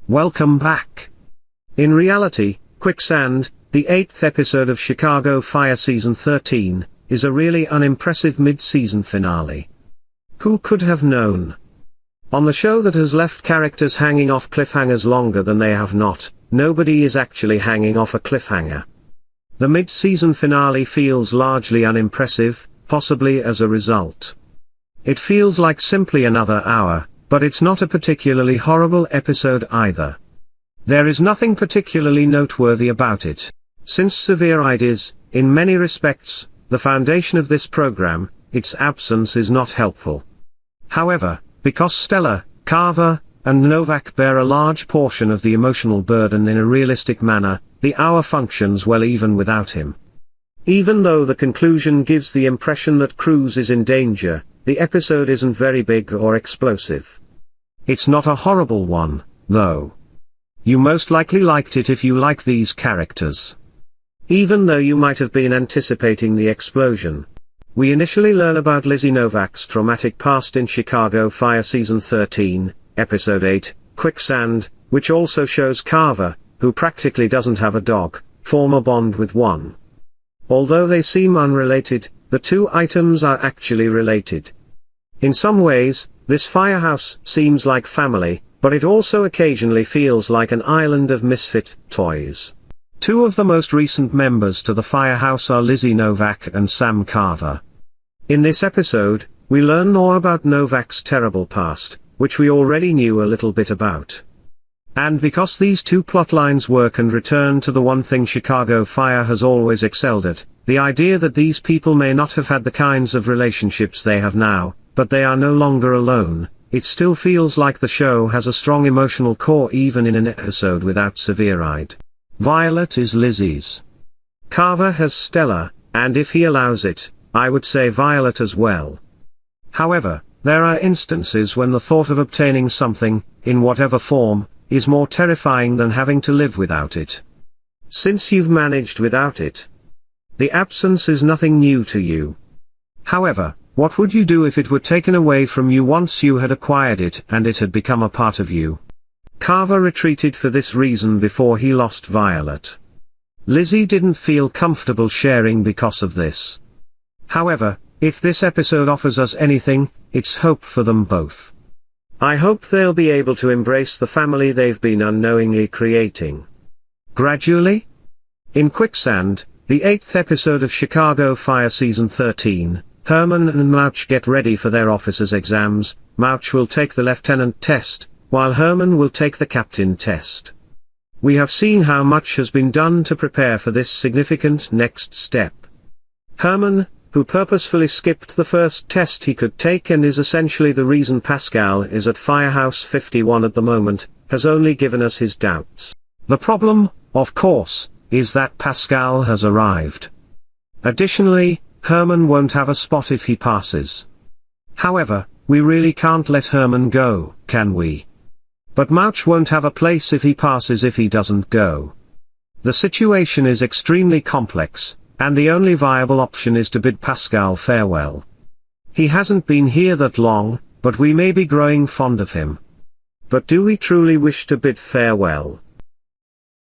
Welcome back. In reality, Quicksand, the 8th episode of Chicago Fire Season 13, is a really unimpressive mid-season finale. Who could have known? On the show that has left characters hanging off cliffhangers longer than they have not, nobody is actually hanging off a cliffhanger. The mid-season finale feels largely unimpressive, possibly as a result. It feels like simply another hour, but it's not a particularly horrible episode either. There is nothing particularly noteworthy about it. Since Severide is, in many respects, the foundation of this program, its absence is not helpful. However, because Stella, Carver, and Novak bear a large portion of the emotional burden in a realistic manner, the hour functions well even without him. Even though the conclusion gives the impression that Cruz is in danger, the episode isn't very big or explosive. It's not a horrible one, though. You most likely liked it if you like these characters. Even though you might have been anticipating the explosion. We initially learn about Lizzie Novak's traumatic past in Chicago Fire Season 13, Episode 8, Quicksand, which also shows Carver, who practically doesn't have a dog, form a bond with one. Although they seem unrelated, the two items are actually related. In some ways, this firehouse seems like family, but it also occasionally feels like an island of misfit toys. Two of the most recent members to the firehouse are Lizzie Novak and Sam Carver. In this episode, we learn more about Novak's terrible past, which we already knew a little bit about. And because these two plotlines work and return to the one thing Chicago Fire has always excelled at, the idea that these people may not have had the kinds of relationships they have now, but they are no longer alone, it still feels like the show has a strong emotional core even in an episode without Severide. Violet is Lizzie's. Carver has Stella, and if he allows it, I would say Violet as well. However, there are instances when the thought of obtaining something, in whatever form, is more terrifying than having to live without it. Since you've managed without it, the absence is nothing new to you. However, what would you do if it were taken away from you once you had acquired it and it had become a part of you? Carver retreated for this reason before he lost Violet. Lizzie didn't feel comfortable sharing because of this. However, if this episode offers us anything, it's hope for them both. I hope they'll be able to embrace the family they've been unknowingly creating. Gradually? In Quicksand, the 8th episode of Chicago Fire Season 13, Herman and Mouch get ready for their officers' exams. Mouch will take the lieutenant test, while Herman will take the captain test. We have seen how much has been done to prepare for this significant next step. Herman, who purposefully skipped the first test he could take and is essentially the reason Pascal is at Firehouse 51 at the moment, has only given us his doubts. The problem, of course, is that Pascal has arrived. Additionally, Herman won't have a spot if he passes. However, we really can't let Herman go, can we? But Mouch won't have a place if he passes if he doesn't go. The situation is extremely complex, and the only viable option is to bid Pascal farewell. He hasn't been here that long, but we may be growing fond of him. But do we truly wish to bid farewell?